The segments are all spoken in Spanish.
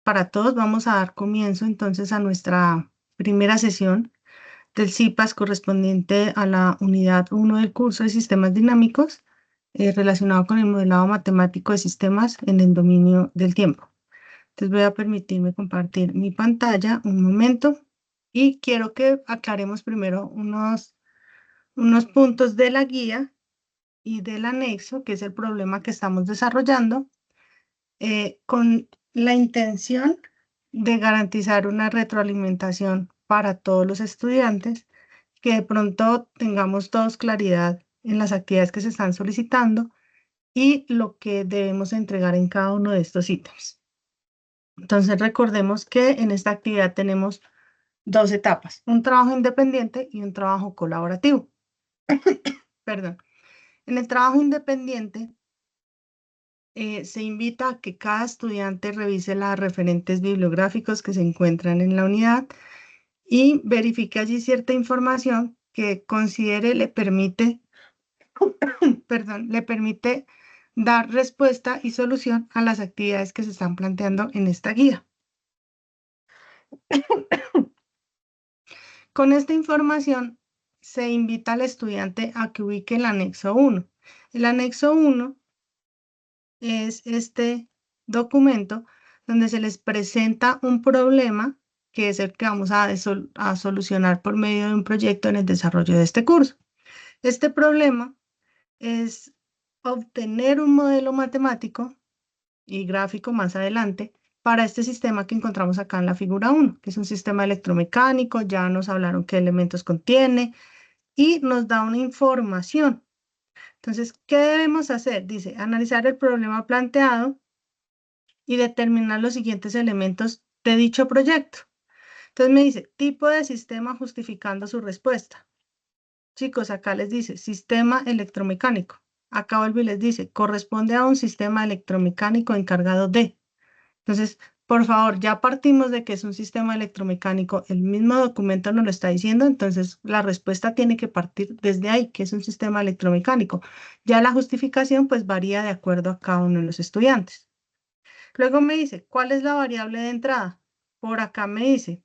para todos. Vamos a dar comienzo entonces a nuestra primera sesión del CIPAS correspondiente a la unidad 1 del curso de sistemas dinámicos relacionado con el modelado matemático de sistemas en el dominio del tiempo. Entonces voy a permitirme compartir mi pantalla un momento y quiero que aclaremos primero unos puntos de la guía y del anexo, que es el problema que estamos desarrollando, con la intención de garantizar una retroalimentación para todos los estudiantes, que de pronto tengamos todos claridad en las actividades que se están solicitando y lo que debemos entregar en cada uno de estos ítems. Entonces recordemos que en esta actividad tenemos dos etapas, un trabajo independiente y un trabajo colaborativo. Perdón. En el trabajo independiente se invita a que cada estudiante revise las referentes bibliográficos que se encuentran en la unidad y verifique allí cierta información que considere le permite, le permite dar respuesta y solución a las actividades que se están planteando en esta guía. Con esta información se invita al estudiante a que ubique el anexo 1. El anexo 1 es este documento donde se les presenta un problema que es el que vamos a solucionar por medio de un proyecto en el desarrollo de este curso. Este problema es obtener un modelo matemático y gráfico más adelante para este sistema que encontramos acá en la figura 1, que es un sistema electromecánico. Ya nos hablaron qué elementos contiene y nos da una información. Entonces, ¿qué debemos hacer? Dice, analizar el problema planteado y determinar los siguientes elementos de dicho proyecto. Entonces me dice, tipo de sistema justificando su respuesta. Chicos, acá les dice, sistema electromecánico. Acá vuelve y les dice, corresponde a un sistema electromecánico encargado de. Entonces, por favor, ya partimos de que es un sistema electromecánico, el mismo documento nos lo está diciendo, entonces la respuesta tiene que partir desde ahí, que es un sistema electromecánico. Ya la justificación pues varía de acuerdo a cada uno de los estudiantes. Luego me dice, ¿cuál es la variable de entrada? Por acá me dice,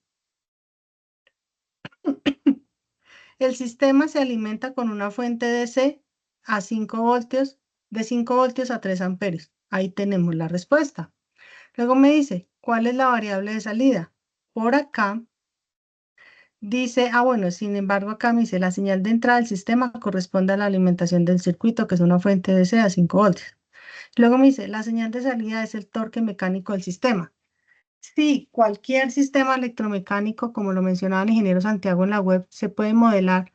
el sistema se alimenta con una fuente DC a 5 voltios, de 5 voltios a 3 amperios. Ahí tenemos la respuesta. Luego me dice, ¿cuál es la variable de salida? Por acá dice, bueno, sin embargo acá me dice, la señal de entrada del sistema corresponde a la alimentación del circuito, que es una fuente DC a 5 voltios. Luego me dice, la señal de salida es el torque mecánico del sistema. Sí, cualquier sistema electromecánico, como lo mencionaba el ingeniero Santiago en la web, se puede modelar,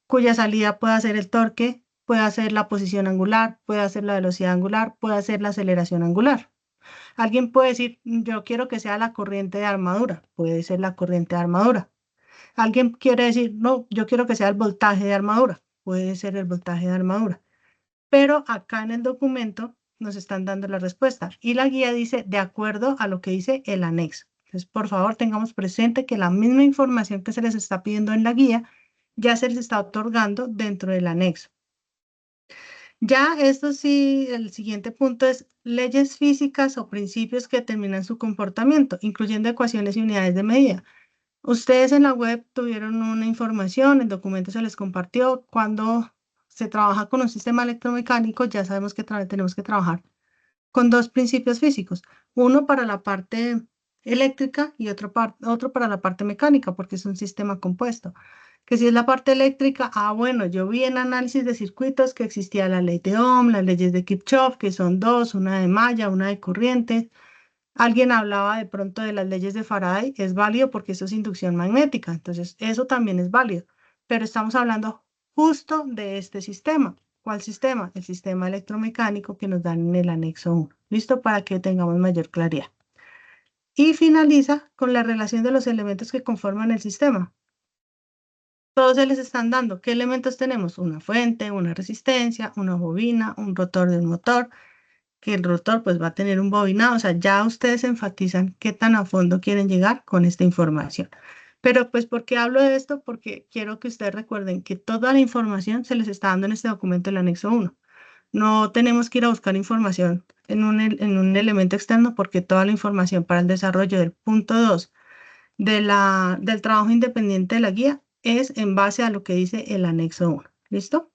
cuya salida puede ser el torque, puede ser la posición angular, puede ser la velocidad angular, puede ser la aceleración angular. Alguien puede decir, yo quiero que sea la corriente de armadura, puede ser la corriente de armadura. Alguien quiere decir, no, yo quiero que sea el voltaje de armadura, puede ser el voltaje de armadura. Pero acá en el documento nos están dando la respuesta y la guía dice de acuerdo a lo que dice el anexo. Entonces, por favor, tengamos presente que la misma información que se les está pidiendo en la guía ya se les está otorgando dentro del anexo. Ya esto sí, el siguiente punto es leyes físicas o principios que determinan su comportamiento, incluyendo ecuaciones y unidades de medida. Ustedes en la web tuvieron una información, el documento se les compartió. Cuando se trabaja con un sistema electromecánico, ya sabemos que tenemos que trabajar con dos principios físicos, uno para la parte eléctrica y otro para la parte mecánica, porque es un sistema compuesto. Que si es la parte eléctrica, bueno, yo vi en análisis de circuitos que existía la ley de Ohm, las leyes de Kirchhoff, que son dos, una de malla, una de corriente. Alguien hablaba de pronto de las leyes de Faraday, es válido porque eso es inducción magnética, entonces eso también es válido, pero estamos hablando justo de este sistema. ¿Cuál sistema? El sistema electromecánico que nos dan en el anexo 1. ¿Listo? Para que tengamos mayor claridad. Y finaliza con la relación de los elementos que conforman el sistema. Todos se les están dando. ¿Qué elementos tenemos? Una fuente, una resistencia, una bobina, un rotor de un motor, que el rotor pues va a tener un bobinado, o sea, ya ustedes enfatizan qué tan a fondo quieren llegar con esta información. Pero pues, ¿por qué hablo de esto? Porque quiero que ustedes recuerden que toda la información se les está dando en este documento del anexo 1. No tenemos que ir a buscar información en un elemento externo porque toda la información para el desarrollo del punto 2 del trabajo independiente de la guía es en base a lo que dice el anexo 1. ¿Listo?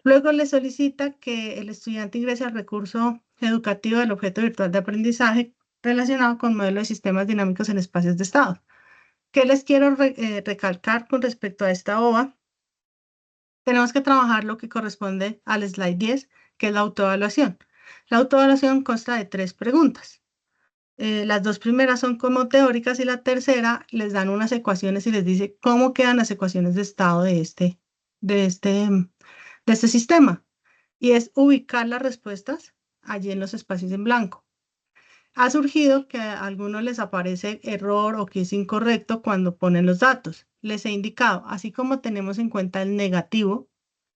Luego le solicita que el estudiante ingrese al recurso educativo del objeto virtual de aprendizaje relacionado con modelos de sistemas dinámicos en espacios de estado. ¿Qué les quiero recalcar con respecto a esta OVA? Tenemos que trabajar lo que corresponde al slide 10, que es la autoevaluación. La autoevaluación consta de 3 preguntas. Las 2 primeras son como teóricas y la tercera les dan unas ecuaciones y les dice cómo quedan las ecuaciones de estado de este sistema. Y es ubicar las respuestas allí en los espacios en blanco. Ha surgido que a algunos les aparece error o que es incorrecto cuando ponen los datos. Les he indicado, así como tenemos en cuenta el negativo,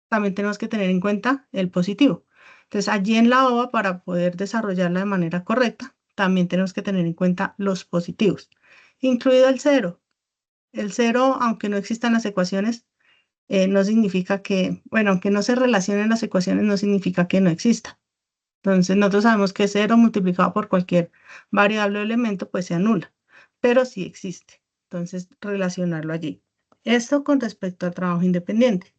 también tenemos que tener en cuenta el positivo. Entonces, allí en la OVA, para poder desarrollarla de manera correcta, también tenemos que tener en cuenta los positivos, incluido el cero. El cero, aunque no existan las ecuaciones, no significa que, bueno, aunque no se relacionen las ecuaciones, no significa que no exista. Entonces, nosotros sabemos que cero multiplicado por cualquier variable o elemento, pues se anula, pero sí existe. Entonces, relacionarlo allí. Esto con respecto al trabajo independiente.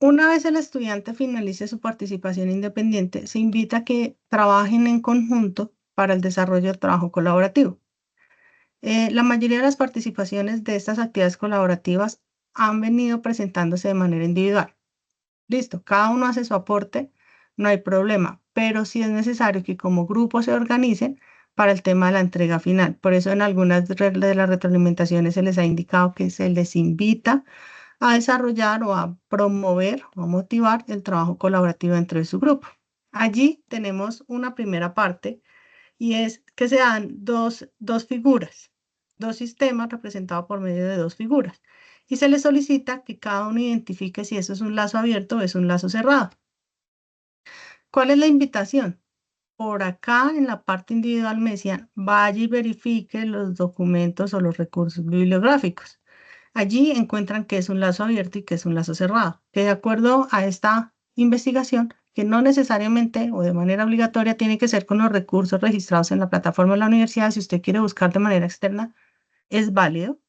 Una vez el estudiante finalice su participación independiente, se invita a que trabajen en conjunto para el desarrollo del trabajo colaborativo. La mayoría de las participaciones de estas actividades colaborativas han venido presentándose de manera individual. Listo, cada uno hace su aporte, no hay problema, pero sí es necesario que como grupo se organicen para el tema de la entrega final. Por eso en algunas de las retroalimentaciones se les ha indicado que se les invita a desarrollar o a promover o a motivar el trabajo colaborativo dentro de su grupo. Allí tenemos una primera parte y es que se dan dos figuras, dos sistemas representados por medio de dos figuras. Y se les solicita que cada uno identifique si eso es un lazo abierto o es un lazo cerrado. ¿Cuál es la invitación? Por acá en la parte individual me decían, vaya y verifique los documentos o los recursos bibliográficos. Allí encuentran qué es un lazo abierto y qué es un lazo cerrado, que de acuerdo a esta investigación, que no necesariamente o de manera obligatoria tiene que ser con los recursos registrados en la plataforma de la universidad, si usted quiere buscar de manera externa, es válido,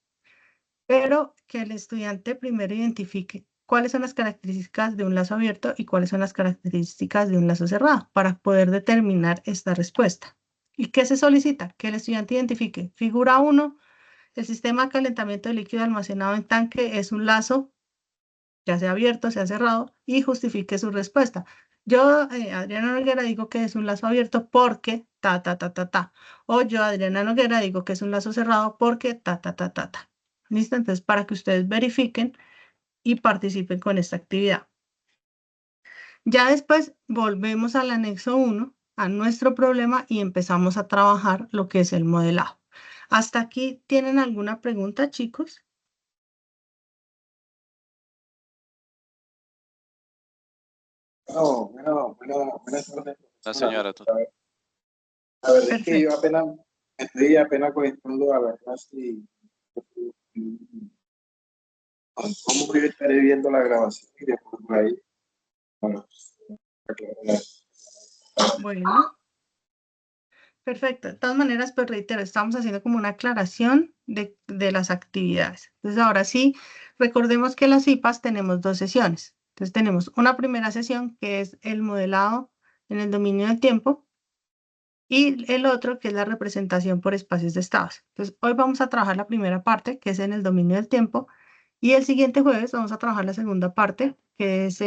pero que el estudiante primero identifique cuáles son las características de un lazo abierto y cuáles son las características de un lazo cerrado para poder determinar esta respuesta. ¿Y qué se solicita? Que el estudiante identifique figura 1. El sistema de calentamiento de líquido almacenado en tanque es un lazo, ya sea abierto, sea cerrado, y justifique su respuesta. Yo, Adriana Noguera, digo que es un lazo abierto porque ta, ta, ta, ta, ta. O yo, Adriana Noguera, digo que es un lazo cerrado porque ta, ta, ta, ta, ta. ¿Listo? Entonces, para que ustedes verifiquen y participen con esta actividad. Ya después volvemos al anexo 1, a nuestro problema, y empezamos a trabajar lo que es el modelado. ¿Hasta aquí tienen alguna pregunta, chicos? Buenas tardes, La profesora. señora. La verdad es que yo Perfecto. estoy apenas conectando a la clase y cómo yo estaré viendo la grabación y después por ahí. Bueno, aclarar. Bueno, perfecto. De todas maneras, pues reitero, estamos haciendo como una aclaración de las actividades. Entonces, ahora sí, recordemos que las IPAs tenemos 2 sesiones. Entonces, tenemos una primera sesión que es el modelado en el dominio del tiempo y el otro que es la representación por espacios de estados. Entonces, hoy vamos a trabajar la primera parte, que es en el dominio del tiempo, y el siguiente jueves vamos a trabajar la segunda parte, que es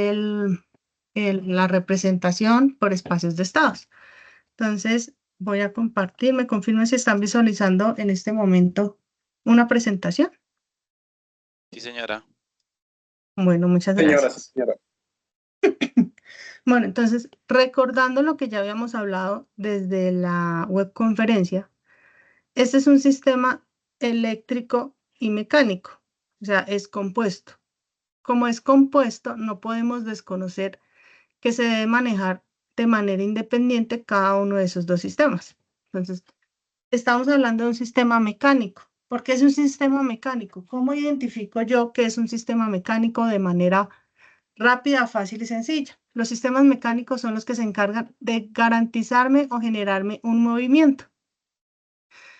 la representación por espacios de estados. Entonces, voy a compartir, me confirman si están visualizando en este momento una presentación. Sí, señora. Bueno, muchas Señora, gracias. señora. Bueno, entonces, recordando lo que ya habíamos hablado desde la webconferencia, este es un sistema eléctrico y mecánico, o sea, es compuesto. Como es compuesto, no podemos desconocer que se debe manejar de manera independiente cada uno de esos 2 sistemas. Entonces, estamos hablando de un sistema mecánico. ¿Por qué es un sistema mecánico? ¿Cómo identifico yo que es un sistema mecánico de manera rápida, fácil y sencilla? Los sistemas mecánicos son los que se encargan de garantizarme o generarme un movimiento.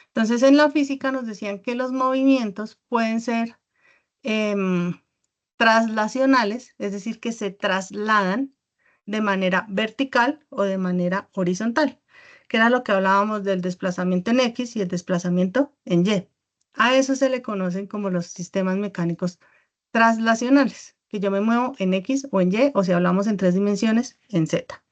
Entonces, en la física nos decían que los movimientos pueden ser traslacionales, es decir, que se trasladan de manera vertical o de manera horizontal, que era lo que hablábamos del desplazamiento en X y el desplazamiento en Y. A eso se le conocen como los sistemas mecánicos traslacionales, que yo me muevo en X o en Y, o si hablamos en 3 dimensiones, en Z.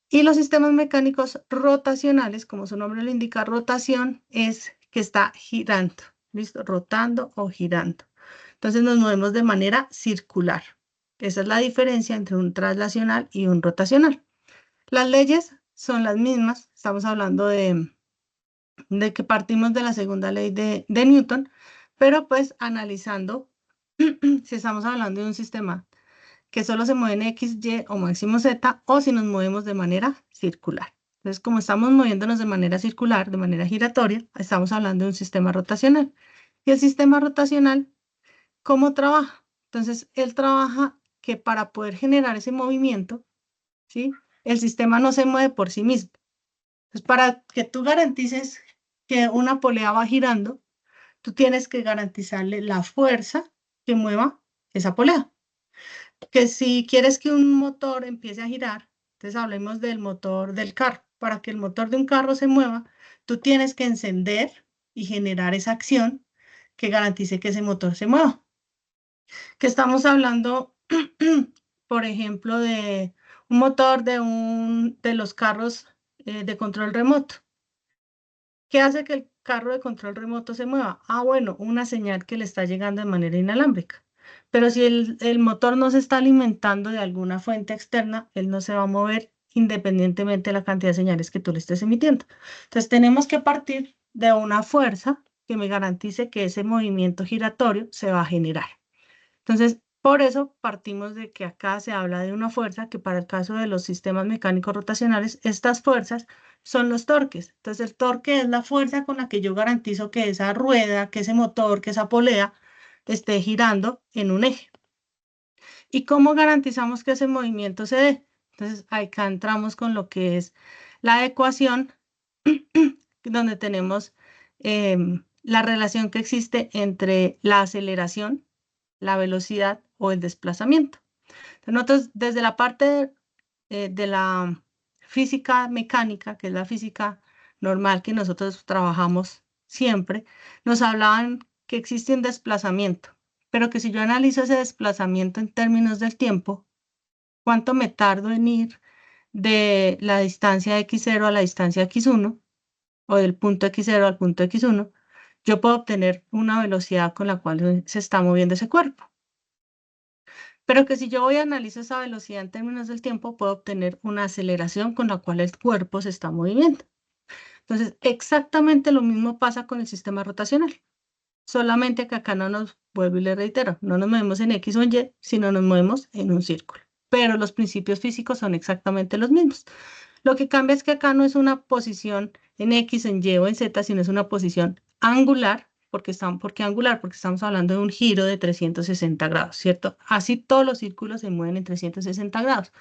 Y los sistemas mecánicos rotacionales, como su nombre lo indica, rotación es que está girando, ¿listo? Rotando o girando. Entonces nos movemos de manera circular. Esa es la diferencia entre un traslacional y un rotacional. Las leyes son las mismas. Estamos hablando de que partimos de la segunda ley de Newton, pero pues analizando si estamos hablando de un sistema que solo se mueve en X, Y o máximo Z, o si nos movemos de manera circular. Entonces, como estamos moviéndonos de manera circular, de manera giratoria, estamos hablando de un sistema rotacional. Y el sistema rotacional, ¿cómo trabaja? Entonces, él trabaja que para poder generar ese movimiento, ¿sí? El sistema no se mueve por sí mismo. Entonces, para que tú garantices que una polea va girando, tú tienes que garantizarle la fuerza que mueva esa polea. Que si quieres que un motor empiece a girar, entonces hablemos del motor del carro. Para que el motor de un carro se mueva, tú tienes que encender y generar esa acción que garantice que ese motor se mueva. Que estamos hablando, por ejemplo, de un motor de los carros de control remoto. ¿Qué hace que el carro de control remoto se mueva? Ah, bueno, una señal que le está llegando de manera inalámbrica. Pero si el motor no se está alimentando de alguna fuente externa, él no se va a mover independientemente de la cantidad de señales que tú le estés emitiendo. Entonces tenemos que partir de una fuerza que me garantice que ese movimiento giratorio se va a generar. Entonces, por eso partimos de que acá se habla de una fuerza que para el caso de los sistemas mecánicos rotacionales, estas fuerzas son los torques. Entonces, el torque es la fuerza con la que yo garantizo que esa rueda, que ese motor, que esa polea esté girando en un eje. ¿Y cómo garantizamos que ese movimiento se dé? Entonces, acá entramos con lo que es la ecuación, donde tenemos la relación que existe entre la aceleración, la velocidad o el desplazamiento. Entonces, nosotros desde la parte de la física mecánica, que es la física normal que nosotros trabajamos siempre, nos hablaban que existe un desplazamiento, pero que si yo analizo ese desplazamiento en términos del tiempo, ¿cuánto me tardo en ir de la distancia x0 a la distancia x1 o del punto x0 al punto x1? Yo puedo obtener una velocidad con la cual se está moviendo ese cuerpo. Pero que si yo voy a analizar esa velocidad en términos del tiempo, puedo obtener una aceleración con la cual el cuerpo se está moviendo. Entonces, exactamente lo mismo pasa con el sistema rotacional. Solamente que acá no nos, vuelvo y le reitero, no nos movemos en X o en Y, sino nos movemos en un círculo. Pero los principios físicos son exactamente los mismos. Lo que cambia es que acá no es una posición en X, en Y o en Z, sino es una posición angular. ¿Por qué angular? Porque estamos hablando de un giro de 360 grados, ¿cierto? Así todos los círculos se mueven en 360 grados.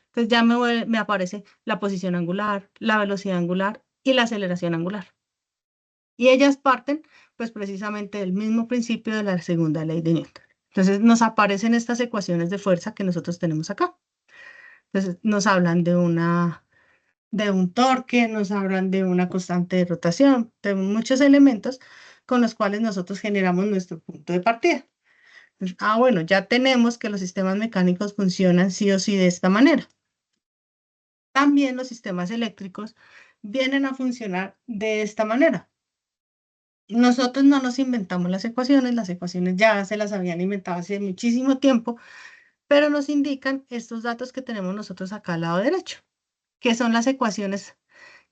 Entonces ya me aparece la posición angular, la velocidad angular y la aceleración angular. Y ellas parten, pues precisamente del mismo principio de la segunda ley de Newton. Entonces nos aparecen estas ecuaciones de fuerza que nosotros tenemos acá. Entonces nos hablan de un torque, nos hablan de una constante de rotación, de muchos elementos con los cuales nosotros generamos nuestro punto de partida. Entonces, bueno, ya tenemos que los sistemas mecánicos funcionan sí o sí de esta manera. También los sistemas eléctricos vienen a funcionar de esta manera. Nosotros no nos inventamos las ecuaciones ya se las habían inventado hace muchísimo tiempo, pero nos indican estos datos que tenemos nosotros acá al lado derecho, que son las ecuaciones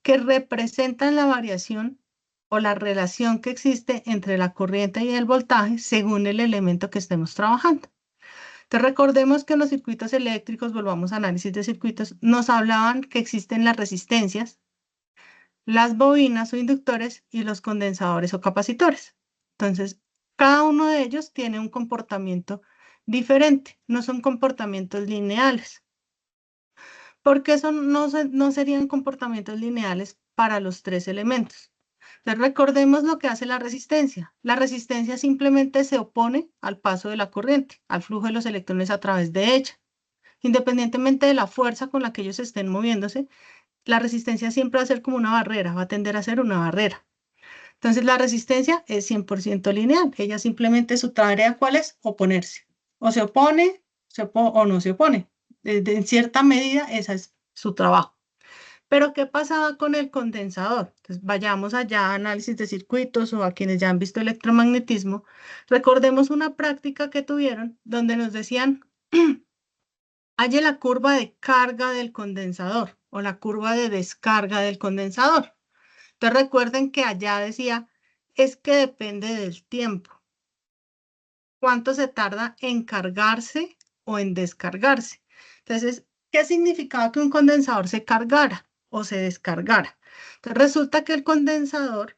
que representan la variación o la relación que existe entre la corriente y el voltaje según el elemento que estemos trabajando. Entonces recordemos que en los circuitos eléctricos, volvamos a análisis de circuitos, nos hablaban que existen las resistencias, las bobinas o inductores y los condensadores o capacitores. Entonces, cada uno de ellos tiene un comportamiento diferente, no son comportamientos lineales. porque eso no serían comportamientos lineales para los tres elementos. Entonces, recordemos lo que hace la resistencia. La resistencia simplemente se opone al paso de la corriente, al flujo de los electrones a través de ella. Independientemente de la fuerza con la que ellos estén moviéndose, la resistencia siempre va a ser como una barrera, va a tender a ser una barrera. Entonces, la resistencia es 100% lineal. Ella simplemente su tarea, ¿cuál es? Oponerse. O se opone, o no se opone. En cierta medida, ese es su trabajo. Pero, ¿qué pasaba con el condensador? Entonces, vayamos allá a análisis de circuitos o a quienes ya han visto electromagnetismo. Recordemos una práctica que tuvieron donde nos decían, halle la curva de carga del condensador o la curva de descarga del condensador. Entonces, recuerden que allá decía, es que depende del tiempo. ¿Cuánto se tarda en cargarse o en descargarse? Entonces, ¿qué significaba que un condensador se cargara o se descargara? Entonces, resulta que el condensador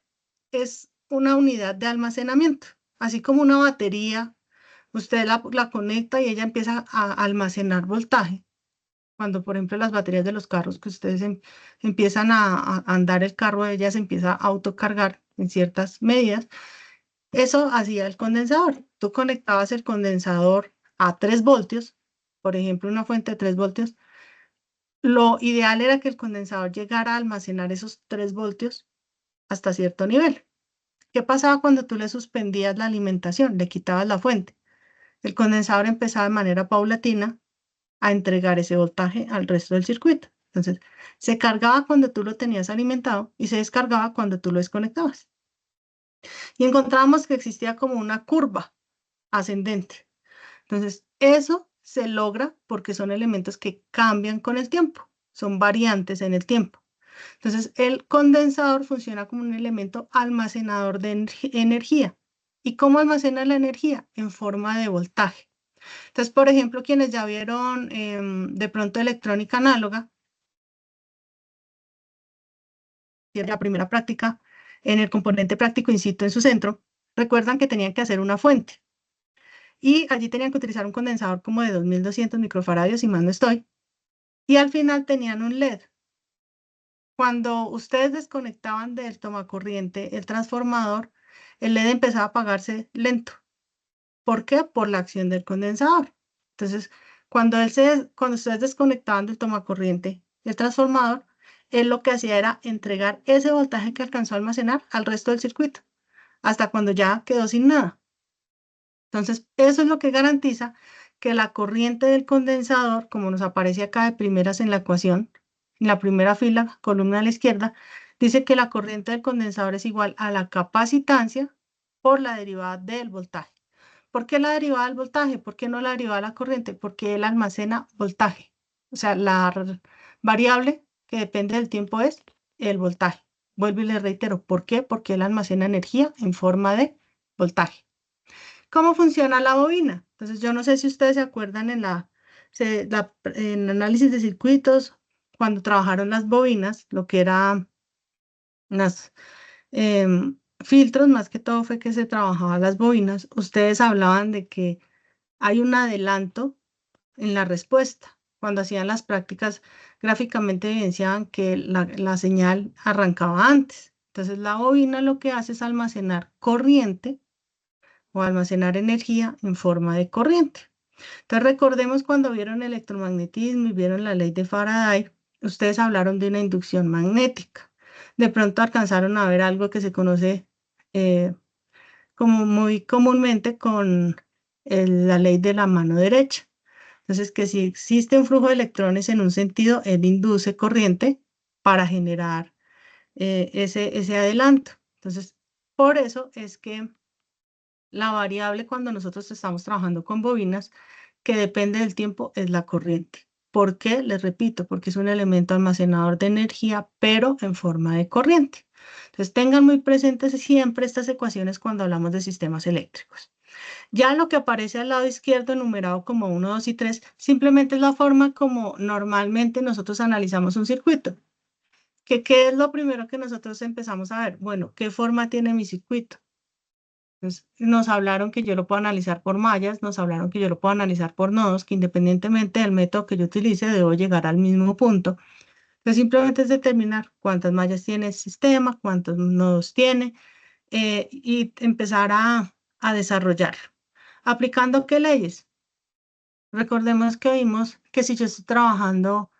es una unidad de almacenamiento, así como una batería, usted la conecta y ella empieza a almacenar voltaje. Cuando, por ejemplo, las baterías de los carros que ustedes empiezan a andar el carro, ella se empieza a autocargar en ciertas medidas. Eso hacía el condensador. Tú conectabas el condensador a 3 voltios, por ejemplo, una fuente de 3 voltios. Lo ideal era que el condensador llegara a almacenar esos 3 voltios hasta cierto nivel. ¿Qué pasaba cuando tú le suspendías la alimentación, le quitabas la fuente? El condensador empezaba de manera paulatina a entregar ese voltaje al resto del circuito. Entonces, se cargaba cuando tú lo tenías alimentado y se descargaba cuando tú lo desconectabas. Y encontrábamos que existía como una curva ascendente. Entonces, eso se logra porque son elementos que cambian con el tiempo, son variantes en el tiempo. Entonces, el condensador funciona como un elemento almacenador de energía. ¿Y cómo almacena la energía? En forma de voltaje. Entonces, por ejemplo, quienes ya vieron de pronto electrónica análoga, la primera práctica en el componente práctico in situ en su centro, recuerdan que tenían que hacer una fuente. Y allí tenían que utilizar un condensador como de 2200 microfaradios, si mal no estoy. Y al final tenían un LED. Cuando ustedes desconectaban del tomacorriente el transformador, el LED empezaba a apagarse lento. ¿Por qué? Por la acción del condensador. Entonces, cuando ustedes desconectaban del tomacorriente el transformador, él lo que hacía era entregar ese voltaje que alcanzó a almacenar al resto del circuito, hasta cuando ya quedó sin nada. Entonces, eso es lo que garantiza que la corriente del condensador, como nos aparece acá de primeras en la ecuación, en la primera fila, columna a la izquierda, dice que la corriente del condensador es igual a la capacitancia por la derivada del voltaje. ¿Por qué la derivada del voltaje? ¿Por qué no la derivada de la corriente? Porque él almacena voltaje. O sea, la variable que depende del tiempo es el voltaje. Vuelvo y le reitero, ¿por qué? Porque él almacena energía en forma de voltaje. ¿Cómo funciona la bobina? Entonces, yo no sé si ustedes se acuerdan en análisis de circuitos, cuando trabajaron las bobinas, lo que eran las filtros, más que todo fue que se trabajaban las bobinas. Ustedes hablaban de que hay un adelanto en la respuesta. Cuando hacían las prácticas, gráficamente evidenciaban que la señal arrancaba antes. Entonces, la bobina lo que hace es almacenar corriente o almacenar energía en forma de corriente. Entonces, recordemos cuando vieron electromagnetismo y vieron la ley de Faraday, ustedes hablaron de una inducción magnética. De pronto alcanzaron a ver algo que se conoce como muy comúnmente con la ley de la mano derecha. Entonces, que si existe un flujo de electrones en un sentido, él induce corriente para generar ese adelanto. Entonces, por eso es que la variable cuando nosotros estamos trabajando con bobinas, que depende del tiempo, es la corriente. ¿Por qué? Les repito, porque es un elemento almacenador de energía, pero en forma de corriente. Entonces, tengan muy presentes siempre estas ecuaciones cuando hablamos de sistemas eléctricos. Ya lo que aparece al lado izquierdo, enumerado como 1, 2 y 3, simplemente es la forma como normalmente nosotros analizamos un circuito. ¿Qué es lo primero que nosotros empezamos a ver? Bueno, ¿qué forma tiene mi circuito? Entonces, nos hablaron que yo lo puedo analizar por mallas, nos hablaron que yo lo puedo analizar por nodos, que independientemente del método que yo utilice, debo llegar al mismo punto. Entonces, simplemente es determinar cuántas mallas tiene el sistema, cuántos nodos tiene, y empezar a desarrollar. ¿Aplicando qué leyes? Recordemos que vimos que si yo estoy trabajando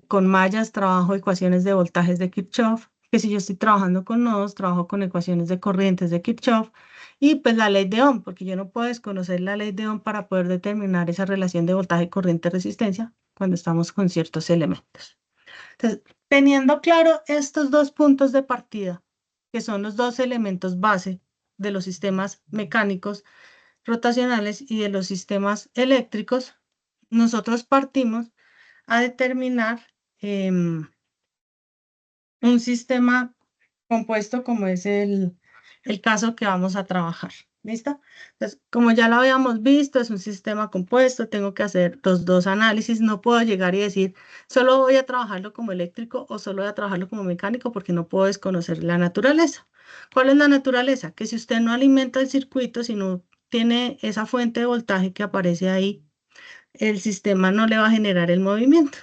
con mallas, trabajo ecuaciones de voltajes de Kirchhoff, que si yo estoy trabajando con nodos, trabajo con ecuaciones de corrientes de Kirchhoff, y pues la ley de Ohm, porque yo no puedo desconocer la ley de Ohm para poder determinar esa relación de voltaje, corriente, resistencia cuando estamos con ciertos elementos. Entonces, teniendo claro estos dos puntos de partida, que son los dos elementos base de los sistemas mecánicos rotacionales y de los sistemas eléctricos, nosotros partimos a determinar un sistema compuesto como es el caso que vamos a trabajar. ¿Listo? Entonces, como ya lo habíamos visto, es un sistema compuesto, tengo que hacer los dos análisis, no puedo llegar y decir, solo voy a trabajarlo como eléctrico o solo voy a trabajarlo como mecánico porque no puedo desconocer la naturaleza. ¿Cuál es la naturaleza? Que si usted no alimenta el circuito, si no tiene esa fuente de voltaje que aparece ahí, el sistema no le va a generar el movimiento.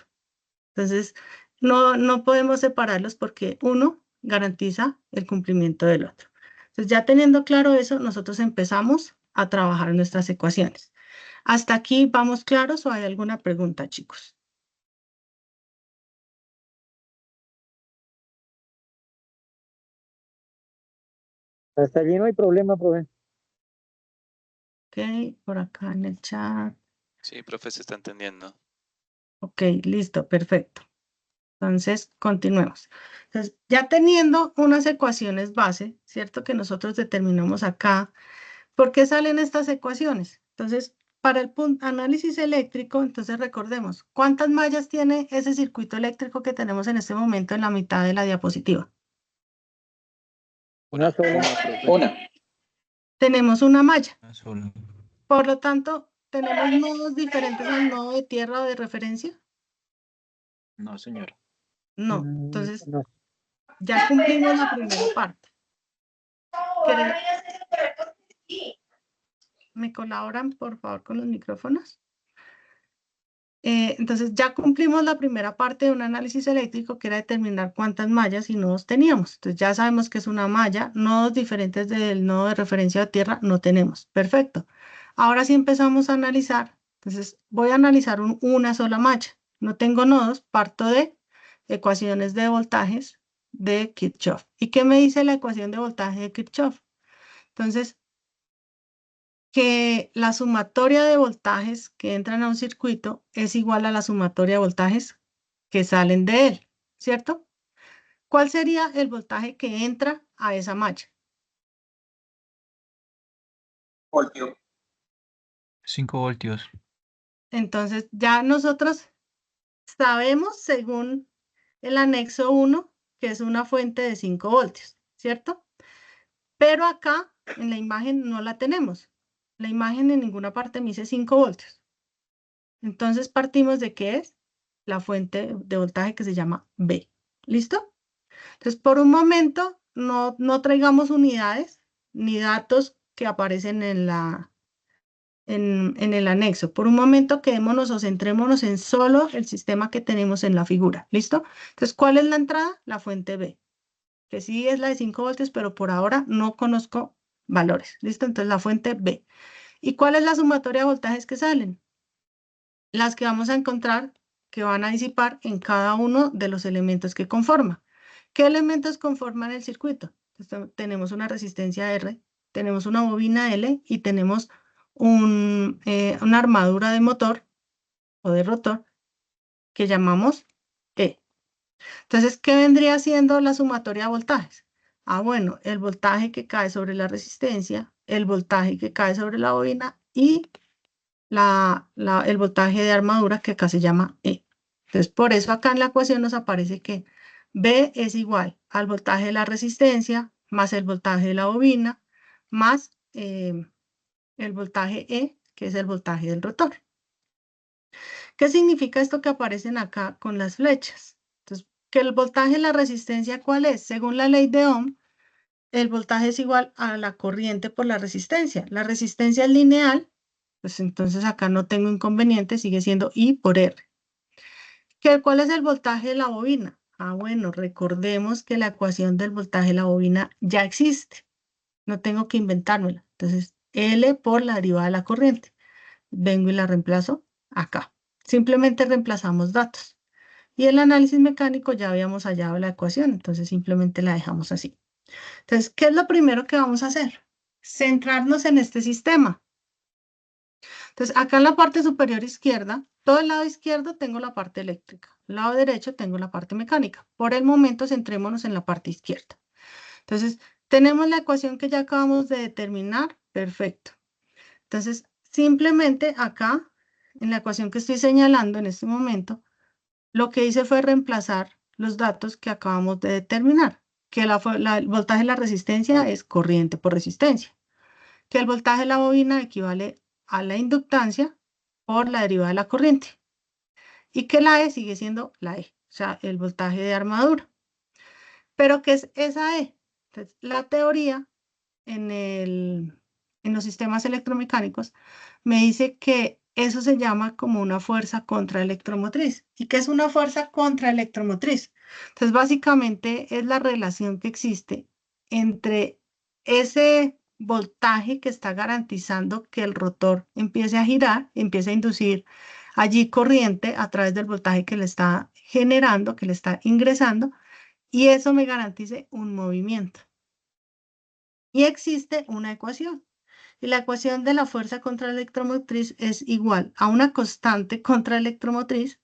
Entonces, no podemos separarlos porque uno garantiza el cumplimiento del otro. Entonces, ya teniendo claro eso, nosotros empezamos a trabajar nuestras ecuaciones. ¿Hasta aquí vamos claros o hay alguna pregunta, chicos? Hasta allí no hay problema, profe. Ok, por acá en el chat. Sí, profe, se está entendiendo. Ok, listo, perfecto. Entonces, continuemos. Entonces, ya teniendo unas ecuaciones base, ¿cierto? Que nosotros determinamos acá. ¿Por qué salen estas ecuaciones? Entonces, para el análisis eléctrico, entonces recordemos, ¿cuántas mallas tiene ese circuito eléctrico que tenemos en este momento en la mitad de la diapositiva? Una sola. Una. Tenemos una malla. Solo. Por lo tanto, ¿tenemos nodos diferentes al nodo de tierra o de referencia? No, señor. No. Entonces, No. ya cumplimos la primera parte. ¿Me colaboran, por favor, con los micrófonos? Entonces ya cumplimos la primera parte de un análisis eléctrico que era determinar cuántas mallas y nodos teníamos. Entonces ya sabemos que es una malla, nodos diferentes del nodo de referencia de tierra no tenemos. Perfecto. Ahora sí empezamos a analizar. Entonces voy a analizar una sola malla. No tengo nodos, parto de ecuaciones de voltajes de Kirchhoff. ¿Y qué me dice la ecuación de voltaje de Kirchhoff? Entonces, que la sumatoria de voltajes que entran a un circuito es igual a la sumatoria de voltajes que salen de él, ¿cierto? ¿Cuál sería el voltaje que entra a esa malla? Voltio. 5 voltios. Entonces, ya nosotros sabemos, según el anexo 1, que es una fuente de 5 voltios, ¿cierto? Pero acá, en la imagen, no la tenemos. La imagen en ninguna parte me dice 5 voltios. Entonces, partimos de que es la fuente de voltaje que se llama B. ¿Listo? Entonces, por un momento, no traigamos unidades ni datos que aparecen en el anexo. Por un momento, quedémonos o centrémonos en solo el sistema que tenemos en la figura. ¿Listo? Entonces, ¿cuál es la entrada? La fuente B, que sí es la de 5 voltios, pero por ahora no conozco valores. ¿Listo? Entonces, la fuente B. ¿Y cuál es la sumatoria de voltajes que salen? Las que vamos a encontrar que van a disipar en cada uno de los elementos que conforma. ¿Qué elementos conforman el circuito? Entonces, tenemos una resistencia R, tenemos una bobina L y tenemos una armadura de motor o de rotor que llamamos E. Entonces, ¿qué vendría siendo la sumatoria de voltajes? Ah, bueno, el voltaje que cae sobre la resistencia, el voltaje que cae sobre la bobina y el voltaje de armadura que acá se llama E. Entonces, por eso acá en la ecuación nos aparece que B es igual al voltaje de la resistencia más el voltaje de la bobina más el voltaje E, que es el voltaje del rotor. ¿Qué significa esto que aparecen acá con las flechas? Entonces, que el voltaje de la resistencia, ¿cuál es? Según la ley de Ohm, el voltaje es igual a la corriente por la resistencia. La resistencia es lineal, pues entonces acá no tengo inconveniente, sigue siendo I por R. ¿Cuál es el voltaje de la bobina? Ah, bueno, recordemos que la ecuación del voltaje de la bobina ya existe. No tengo que inventármela. Entonces, L por la derivada de la corriente. Vengo y la reemplazo acá. Simplemente reemplazamos datos. Y el análisis mecánico ya habíamos hallado la ecuación, entonces simplemente la dejamos así. Entonces, ¿qué es lo primero que vamos a hacer? Centrarnos en este sistema. Entonces, acá en la parte superior izquierda, todo el lado izquierdo tengo la parte eléctrica, el lado derecho tengo la parte mecánica. Por el momento, centrémonos en la parte izquierda. Entonces, tenemos la ecuación que ya acabamos de determinar. Perfecto. Entonces, simplemente acá, en la ecuación que estoy señalando en este momento, lo que hice fue reemplazar los datos que acabamos de determinar, que el voltaje de la resistencia es corriente por resistencia, que el voltaje de la bobina equivale a la inductancia por la derivada de la corriente, y que la E sigue siendo la E, o sea, el voltaje de armadura. ¿Pero qué es esa E? Entonces, la teoría en los sistemas electromecánicos me dice que eso se llama como una fuerza contraelectromotriz. ¿Y qué es una fuerza contraelectromotriz? Entonces, básicamente es la relación que existe entre ese voltaje que está garantizando que el rotor empiece a girar, empiece a inducir allí corriente a través del voltaje que le está generando, que le está ingresando, y eso me garantice un movimiento. Y existe una ecuación. Y la ecuación de la fuerza contraelectromotriz es igual a una constante contraelectromotriz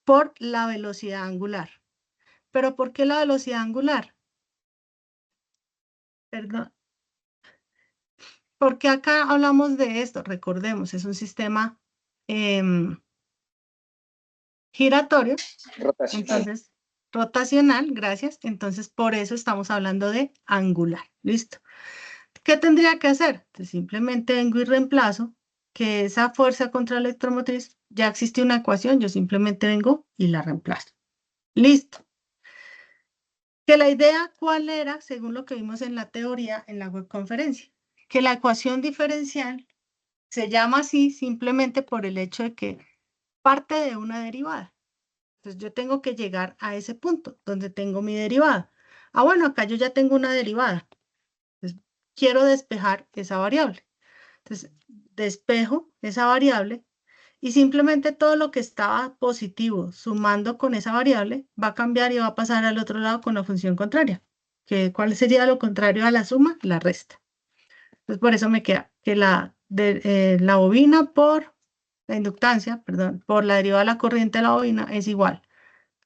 por la velocidad angular. ¿Pero por qué la velocidad angular? Perdón. Porque acá hablamos de esto, recordemos, es un sistema giratorio, Rotacional. entonces rotacional, gracias. Entonces, por eso estamos hablando de angular. ¿Listo? ¿Qué tendría que hacer? Entonces, simplemente vengo y reemplazo que esa fuerza contraelectromotriz, ya existe una ecuación, yo simplemente vengo y la reemplazo. Listo. Que la idea, ¿cuál era? Según lo que vimos en la teoría, en la webconferencia, que la ecuación diferencial se llama así simplemente por el hecho de que parte de una derivada. Entonces, yo tengo que llegar a ese punto donde tengo mi derivada. Ah, bueno, acá yo ya tengo una derivada. Entonces, quiero despejar esa variable. Entonces, despejo esa variable y simplemente todo lo que estaba positivo sumando con esa variable va a cambiar y va a pasar al otro lado con la función contraria. ¿Cuál sería lo contrario a la suma? La resta. Entonces, por eso me queda que la bobina por la inductancia, perdón, por la derivada de la corriente de la bobina es igual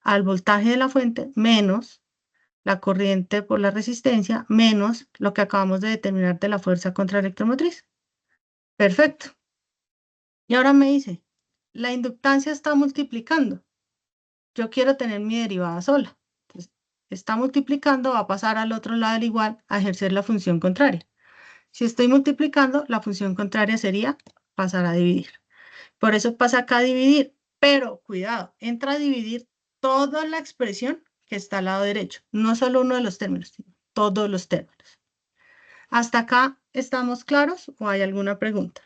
al voltaje de la fuente menos la corriente por la resistencia menos lo que acabamos de determinar de la fuerza contraelectromotriz. Perfecto. Y ahora me dice, la inductancia está multiplicando. Yo quiero tener mi derivada sola. Entonces, está multiplicando, va a pasar al otro lado del igual a ejercer la función contraria. Si estoy multiplicando, la función contraria sería pasar a dividir. Por eso pasa acá a dividir. Pero, cuidado, entra a dividir toda la expresión que está al lado derecho. No solo uno de los términos, sino todos los términos. ¿Hasta acá estamos claros o hay alguna pregunta?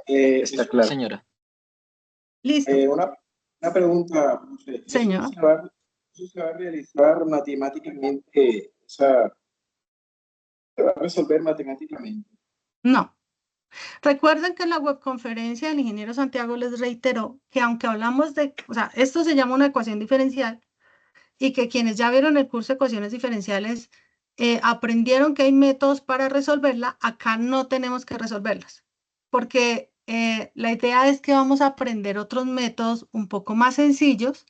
Está claro. Señora. Listo, Una pregunta, profe. señor. ¿Eso se va a realizar matemáticamente? O sea, ¿se va a resolver matemáticamente? No. Recuerden que en la webconferencia el ingeniero Santiago les reiteró que aunque hablamos de, o sea, esto se llama una ecuación diferencial y que quienes ya vieron el curso de ecuaciones diferenciales aprendieron que hay métodos para resolverla, acá no tenemos que resolverlas, porque la idea es que vamos a aprender otros métodos un poco más sencillos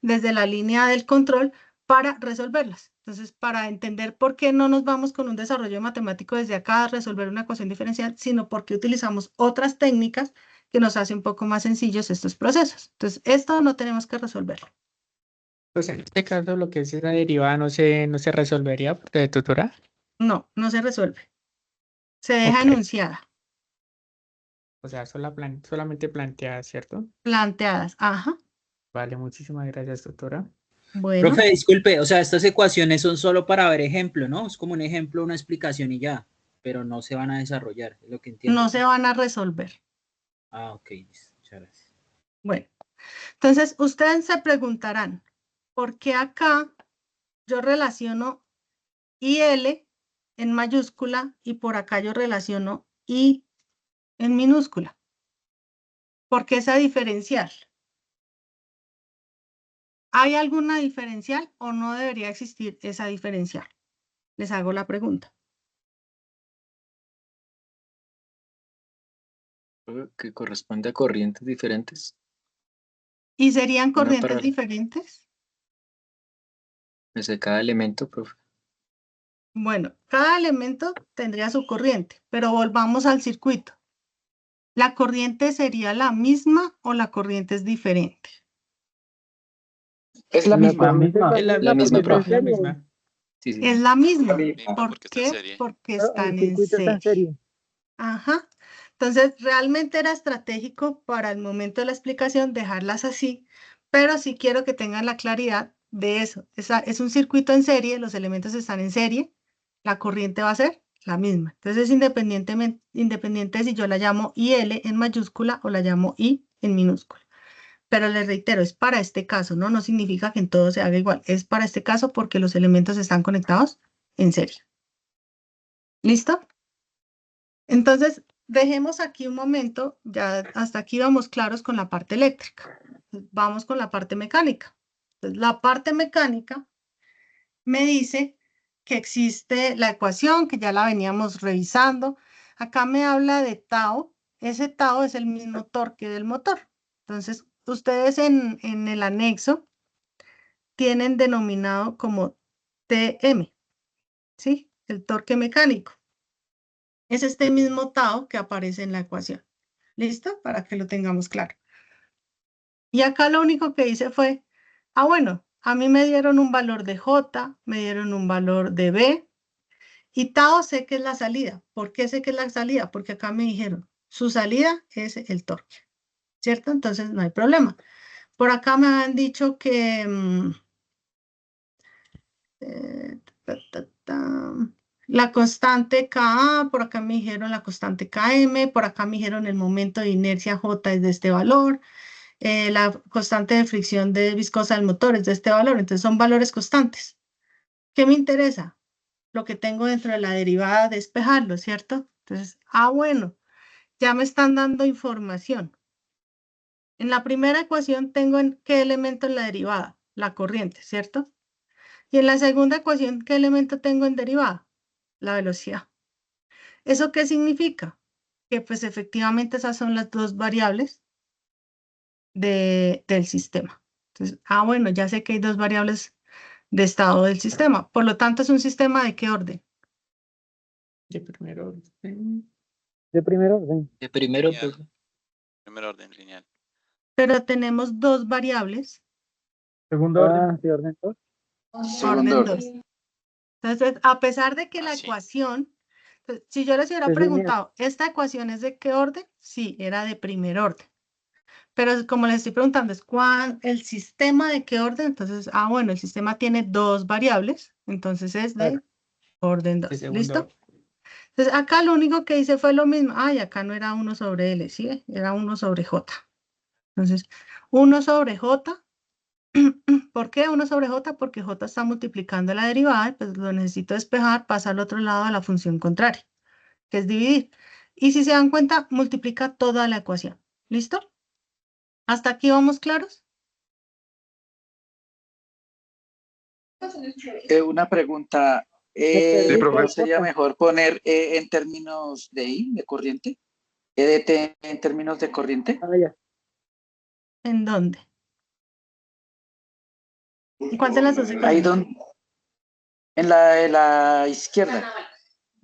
desde la línea del control para resolverlas. Entonces, para entender por qué no nos vamos con un desarrollo matemático desde acá a resolver una ecuación diferencial, sino porque utilizamos otras técnicas que nos hacen un poco más sencillos estos procesos. Entonces, esto no tenemos que resolverlo. Pues en este caso lo que es esa derivada no se resolvería por de tutora. No, no se resuelve. Se deja Ok. enunciada, O sea, solamente planteada, ¿cierto? planteadas. Ajá. Vale, muchísimas gracias, tutora. Bueno, Profe, disculpe, o sea, estas ecuaciones son solo para ver ejemplo, ¿no? Es como un ejemplo, una explicación y ya, pero no se van a desarrollar, es lo que entiendo. no se van a resolver. Ah, ok, listo, muchas gracias. Bueno, entonces ustedes se preguntarán, ¿por qué acá yo relaciono IL en mayúscula y por acá yo relaciono I en minúscula? ¿Por qué esa diferencial? ¿Hay alguna diferencial o no debería existir esa diferencial? Les hago la pregunta. Que corresponde a corrientes diferentes. ¿Y serían Una corrientes para diferentes? de cada elemento, profe. Bueno, cada elemento tendría su corriente, pero volvamos al circuito. ¿La corriente sería la misma o la corriente es diferente? Es la misma. corriente es Es la, La misma, porque está en es la serie. misma. Sí, sí. Es la misma. Misma ¿Por porque está en qué? serie. Porque El están en circuito está en serie. serie. Ajá. Entonces, realmente era estratégico para el momento de la explicación dejarlas así, pero sí quiero que tengan la claridad de eso. Es un circuito en serie, los elementos están en serie, la corriente va a ser la misma. Entonces, independiente de si yo la llamo IL en mayúscula o la llamo I en minúscula. Pero les reitero, es para este caso, ¿no? No significa que en todo se haga igual. Es para este caso porque los elementos están conectados en serie. ¿Listo? Entonces, dejemos aquí un momento, ya hasta aquí vamos claros con la parte eléctrica. Vamos con la parte mecánica. Entonces, la parte mecánica me dice que existe la ecuación, que ya la veníamos revisando. Acá me habla de tau. Ese tau es el mismo torque del motor. Entonces, ustedes en el anexo tienen denominado como TM, ¿sí? El torque mecánico. Es este mismo tau que aparece en la ecuación. ¿Listo? Para que lo tengamos claro. Y acá lo único que hice fue, bueno, a mí me dieron un valor de J, me dieron un valor de B, y tau sé que es la salida. ¿Por qué sé que es la salida? Porque acá me dijeron, su salida es el torque, ¿cierto? Entonces no hay problema. Por acá me han dicho que... la constante Ka, por acá me dijeron la constante Km, por acá me dijeron el momento de inercia J es de este valor, la constante de fricción de viscosa del motor es de este valor, entonces son valores constantes. ¿Qué me interesa? Lo que tengo dentro de la derivada, despejarlo, ¿cierto? Entonces, bueno, ya me están dando información. En la primera ecuación tengo qué elemento en la derivada, la corriente, ¿cierto? Y en la segunda ecuación, ¿qué elemento tengo en derivada? La velocidad. ¿Eso qué significa? Que pues efectivamente esas son las dos variables del sistema. Entonces, bueno, ya sé que hay dos variables de estado del sistema. Por lo tanto, es un sistema de qué orden. De primer orden. De primer orden. De primero, Lineal. profe. Primer orden lineal. Pero tenemos dos variables, Segundo orden. Sí, orden 2. Segundo orden orden. 2. Entonces, a pesar de que la sí. ecuación, si yo les hubiera Es lineal. preguntado, ¿esta ecuación es de qué orden? Sí, era de primer orden. Pero como les estoy preguntando, es el sistema de qué orden, entonces, bueno, el sistema tiene dos variables, entonces es de orden De 2. segundo ¿Listo? orden. Entonces, acá lo único que hice fue lo mismo. Y acá no era 1 sobre L, ¿sí? Era 1 sobre J. Entonces, 1 sobre J. ¿Por qué 1 sobre J? Porque J está multiplicando la derivada, y pues lo necesito despejar, pasa al otro lado a la función contraria, que es dividir. Y si se dan cuenta, multiplica toda la ecuación. ¿Listo? ¿Hasta aquí vamos claros? Una pregunta. Sí, ¿No profe. sería mejor poner en términos de I, de corriente? ¿EDT en términos de corriente? Ya. ¿En dónde? ¿En cuál de las dos Ahí ecuaciones? donde, en la de la izquierda.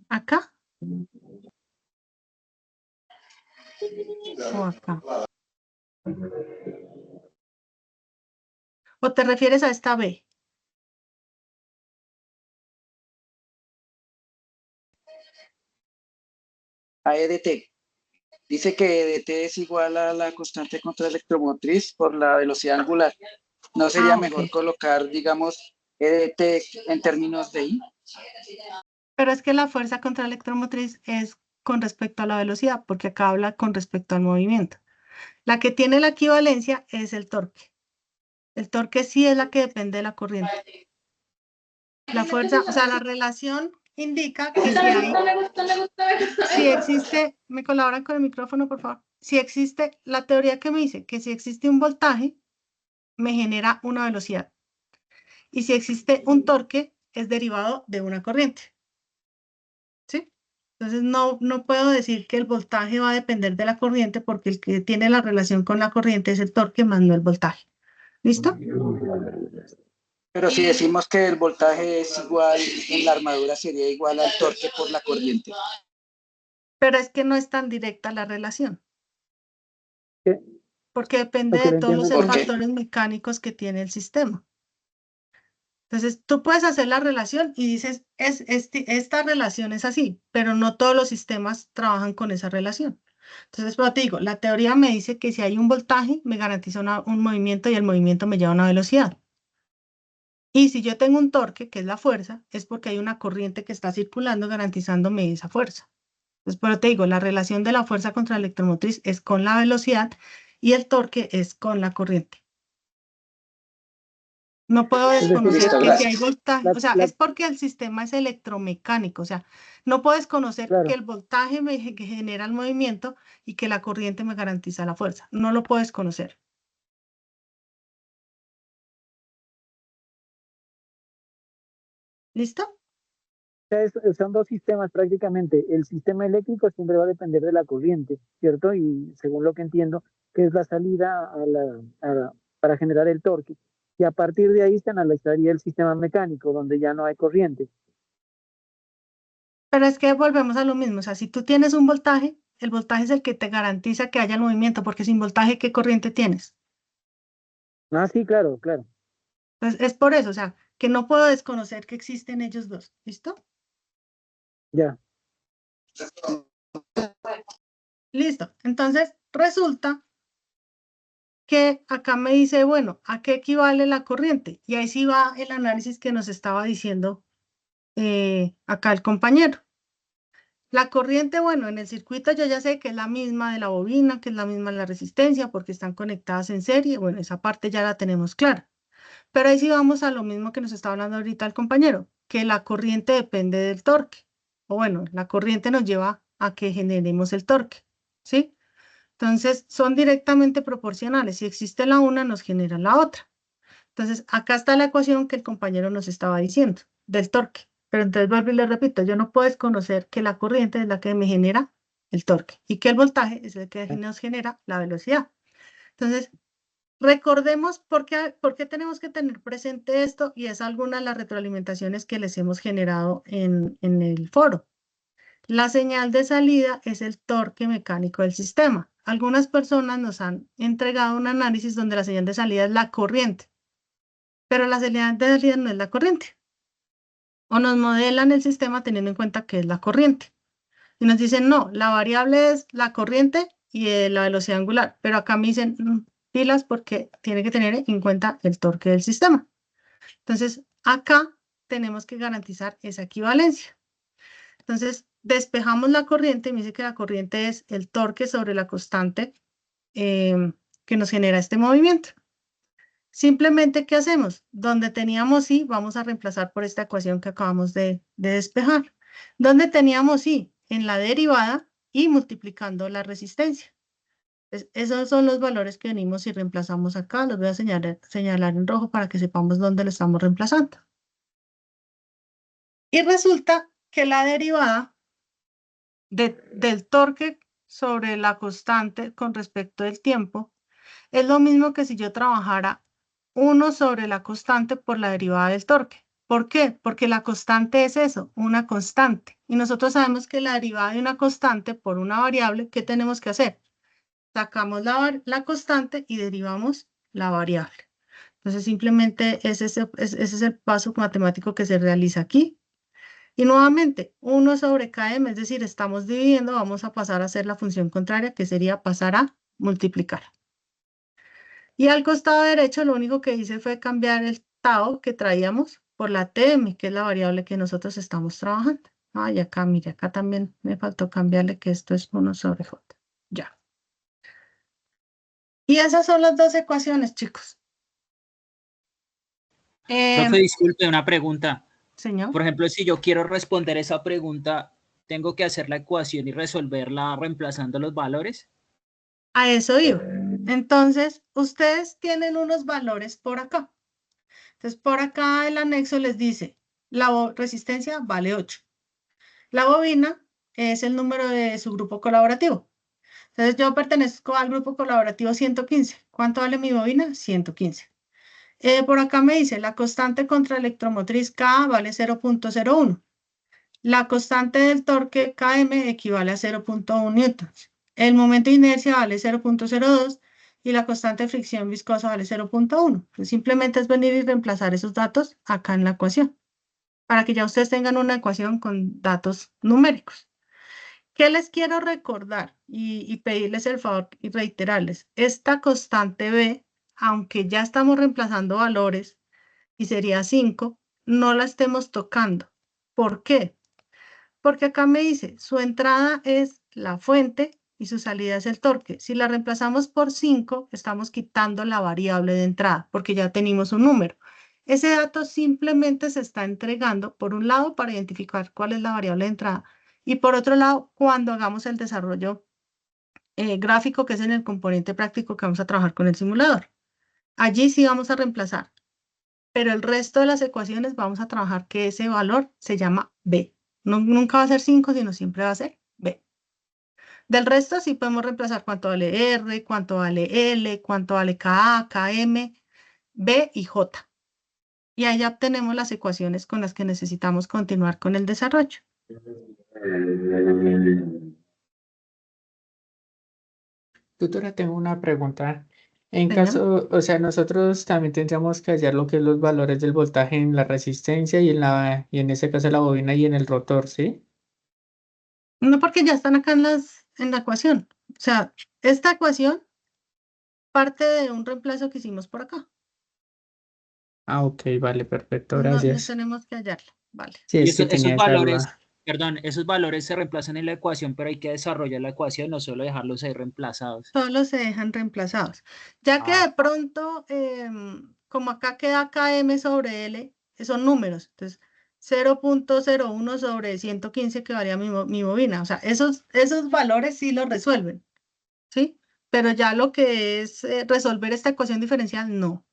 ¿Acá? ¿O acá? ¿O te refieres a esta B? A EDT. Dice que EDT es igual a la constante contraelectromotriz por la velocidad angular. ¿No sería ok. mejor colocar, digamos, EDT en términos de I? Pero es que la fuerza contra electromotriz es con respecto a la velocidad, porque acá habla con respecto al movimiento. La que tiene la equivalencia es el torque. El torque sí es la que depende de la corriente. La fuerza, o sea, la relación indica que si existe, ¿me colaboran con el micrófono, por favor? Si existe, la teoría que me dice que si existe un voltaje, me genera una velocidad. Y si existe un torque, es derivado de una corriente. ¿Sí? Entonces no puedo decir que el voltaje va a depender de la corriente porque el que tiene la relación con la corriente es el torque más no el voltaje. ¿Listo? Pero si decimos que el voltaje es igual en la armadura, sería igual al torque por la corriente. Pero es que no es tan directa la relación. ¿Qué? Porque depende Ok, de lo todos los entiendo. ¿Por qué? factores mecánicos que tiene el sistema. Entonces, tú puedes hacer la relación y dices, esta relación es así, pero no todos los sistemas trabajan con esa relación. Entonces, pero te digo, la teoría me dice que si hay un voltaje, me garantiza un movimiento y el movimiento me lleva a una velocidad. Y si yo tengo un torque, que es la fuerza, es porque hay una corriente que está circulando garantizándome esa fuerza. Entonces, pero te digo, la relación de la fuerza contra la electromotriz es con la velocidad y el torque es con la corriente. No puedo Es decir, desconocer Listo, que si hay gracias. voltaje, o sea, la- es porque el sistema es electromecánico, o sea, no puedo desconocer que claro, el voltaje que genera el movimiento y que la corriente me garantiza la fuerza. No lo puedo desconocer. ¿Listo? o sea, son dos sistemas prácticamente. El sistema eléctrico siempre va a depender de la corriente, ¿cierto? Y según lo que entiendo, que es la salida para generar el torque. Y a partir de ahí se analizaría el sistema mecánico, donde ya no hay corriente. Pero es que volvemos a lo mismo, o sea, si tú tienes un voltaje, el voltaje es el que te garantiza que haya el movimiento, porque sin voltaje, ¿qué corriente tienes? Ah, sí, claro, claro. Entonces, es por eso, o sea, que no puedo desconocer que existen ellos dos. ¿Listo? Ya. Listo. Entonces, resulta que acá me dice, bueno, ¿a qué equivale la corriente? Y ahí sí va el análisis que nos estaba diciendo acá el compañero. La corriente, bueno, en el circuito yo ya sé que es la misma de la bobina, que es la misma de la resistencia, porque están conectadas en serie. Bueno, esa parte ya la tenemos clara. Pero ahí sí vamos a lo mismo que nos está hablando ahorita el compañero, que la corriente depende del torque. O bueno, la corriente nos lleva a que generemos el torque, ¿sí? Entonces, son directamente proporcionales. Si existe la una, nos genera la otra. Entonces, acá está la ecuación que el compañero nos estaba diciendo, del torque. Pero entonces vuelvo y le repito, yo no puedo desconocer que la corriente es la que me genera el torque y que el voltaje es el que nos genera la velocidad. Entonces, recordemos por qué tenemos que tener presente esto y es alguna de las retroalimentaciones que les hemos generado en el foro. La señal de salida es el torque mecánico del sistema. Algunas personas nos han entregado un análisis donde la señal de salida es la corriente, pero la señal de salida no es la corriente. O nos modelan el sistema teniendo en cuenta que es la corriente. Y nos dicen, no, la variable es la corriente y la velocidad angular. Pero acá me dicen, pilas porque tiene que tener en cuenta el torque del sistema. Entonces, acá tenemos que garantizar esa equivalencia. Entonces, despejamos la corriente y me dice que la corriente es el torque sobre la constante que nos genera este movimiento. Simplemente, ¿qué hacemos? Donde teníamos I, vamos a reemplazar por esta ecuación que acabamos de despejar. ¿Dónde teníamos I? En la derivada y multiplicando la resistencia. Esos son los valores que venimos y reemplazamos acá. Los voy a señalar en rojo para que sepamos dónde lo estamos reemplazando. Y resulta que la derivada del torque sobre la constante con respecto del tiempo es lo mismo que si yo trabajara 1 sobre la constante por la derivada del torque. ¿Por qué? Porque la constante es eso, una constante. Y nosotros sabemos que la derivada de una constante por una variable, ¿qué tenemos que hacer? Sacamos la constante y derivamos la variable. Entonces, simplemente ese es el paso matemático que se realiza aquí. Y nuevamente, 1 sobre km, es decir, estamos dividiendo, vamos a pasar a hacer la función contraria, que sería pasar a multiplicar. Y al costado derecho lo único que hice fue cambiar el tau que traíamos por la TM, que es la variable que nosotros estamos trabajando. Ah, y acá, mire, acá también me faltó cambiarle que esto es 1 sobre J. Ya. Y esas son las dos ecuaciones, chicos. Profe, disculpe, una pregunta. Señor. Por ejemplo, si yo quiero responder esa pregunta, ¿tengo que hacer la ecuación y resolverla reemplazando los valores? A eso iba. Entonces, ustedes tienen unos valores por acá. Entonces, por acá el anexo les dice, la resistencia vale 8. La bobina es el número de su grupo colaborativo. Entonces, yo pertenezco al grupo colaborativo 115. ¿Cuánto vale mi bobina? 115. Por acá me dice, la constante contraelectromotriz K vale 0.01. La constante del torque Km equivale a 0.1 newtons. El momento de inercia vale 0.02 y la constante de fricción viscosa vale 0.1. Pues simplemente es venir y reemplazar esos datos acá en la ecuación, para que ya ustedes tengan una ecuación con datos numéricos. ¿Qué les quiero recordar y pedirles el favor y reiterarles? Esta constante B, aunque ya estamos reemplazando valores y sería 5, no la estemos tocando. ¿Por qué? Porque acá me dice, su entrada es la fuente y su salida es el torque. Si la reemplazamos por 5, estamos quitando la variable de entrada, porque ya tenemos un número. Ese dato simplemente se está entregando, por un lado, para identificar cuál es la variable de entrada, y por otro lado, cuando hagamos el desarrollo gráfico, que es en el componente práctico que vamos a trabajar con el simulador. Allí sí vamos a reemplazar, pero el resto de las ecuaciones vamos a trabajar que ese valor se llama B. Nunca va a ser 5, sino siempre va a ser B. Del resto sí podemos reemplazar cuánto vale R, cuánto vale L, cuánto vale KA, KM, B y J. Y ahí ya obtenemos las ecuaciones con las que necesitamos continuar con el desarrollo. Tutora, tengo una pregunta. En Señor. caso, o sea, nosotros también tendríamos que hallar lo que es los valores del voltaje en la resistencia y en ese caso la bobina y en el rotor, ¿sí? No, porque ya están acá en la ecuación. O sea, esta ecuación parte de un reemplazo que hicimos por acá. Ah, ok, vale, perfecto, No gracias. tenemos que hallarla. Vale. Sí, Y es que esos tenía esa valores, duda. perdón, esos valores se reemplazan en la ecuación, pero hay que desarrollar la ecuación, no solo dejarlos ahí reemplazados. Solo se dejan reemplazados. Ya que de pronto, como acá queda KM sobre L, son números. Entonces, 0.01 sobre 115 que varía mi bobina. O sea, esos valores sí los resuelven, ¿sí? Pero ya lo que es resolver esta ecuación diferencial, no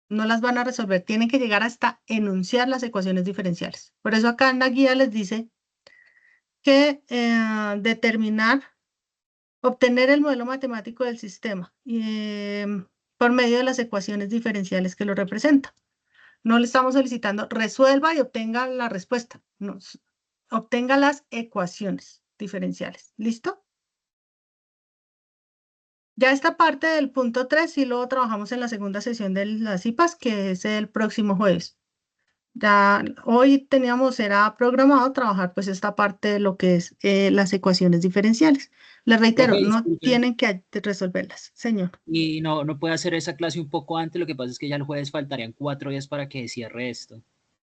las van a resolver. Tienen que llegar hasta enunciar las ecuaciones diferenciales. Por eso acá en la guía les dice que obtener el modelo matemático del sistema por medio de las ecuaciones diferenciales que lo representan. No le estamos solicitando resuelva y obtenga la respuesta. No, obtenga las ecuaciones diferenciales. ¿Listo? Ya esta parte del punto 3 sí lo trabajamos en la segunda sesión de las IPAs, que es el próximo jueves. Ya hoy era programado trabajar pues esta parte de lo que es las ecuaciones diferenciales. Les reitero, Profe, no disculpe, tienen que resolverlas, señor. y no puede hacer esa clase un poco antes, lo que pasa es que ya el jueves faltarían 4 días para que cierre esto.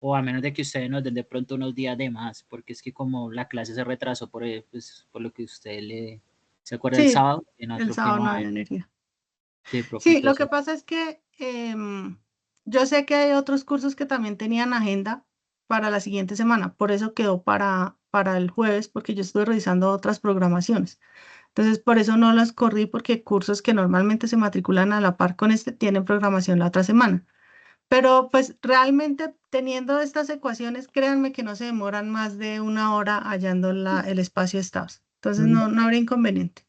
O a menos de que ustedes nos den de pronto unos días de más, porque es que como la clase se retrasó pues, por lo que usted ¿se acuerda el Sí, sábado? Y el nosotros sábado no fuimos había energía. sí, profe, Sí, lo que entonces, pasa es que yo sé que hay otros cursos que también tenían agenda para la siguiente semana, por eso quedó para el jueves, porque yo estuve revisando otras programaciones. Entonces, por eso no las corrí, porque cursos que normalmente se matriculan a la par con este tienen programación la otra semana. Pero pues realmente teniendo estas ecuaciones, créanme que no se demoran más de 1 hora hallando el espacio de estados. Entonces, no habría inconveniente.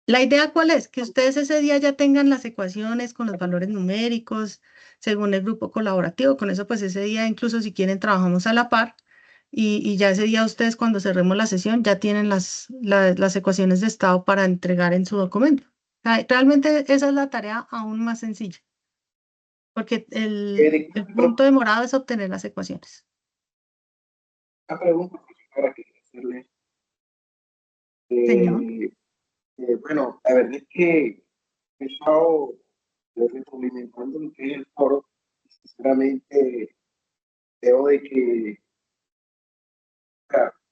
La idea, ¿cuál es? Que ustedes ese día ya tengan las ecuaciones con los valores numéricos, según el grupo colaborativo. Con eso, pues ese día, incluso si quieren, trabajamos a la par. Y ya ese día ustedes, cuando cerremos la sesión, ya tienen las ecuaciones de estado para entregar en su documento. O sea, realmente esa es la tarea aún más sencilla, porque el punto demorado es obtener las ecuaciones. Una pregunta para que hacerle. Señor. Bueno, la verdad es que he estado retroalimentando lo que es el foro. Sinceramente, veo de que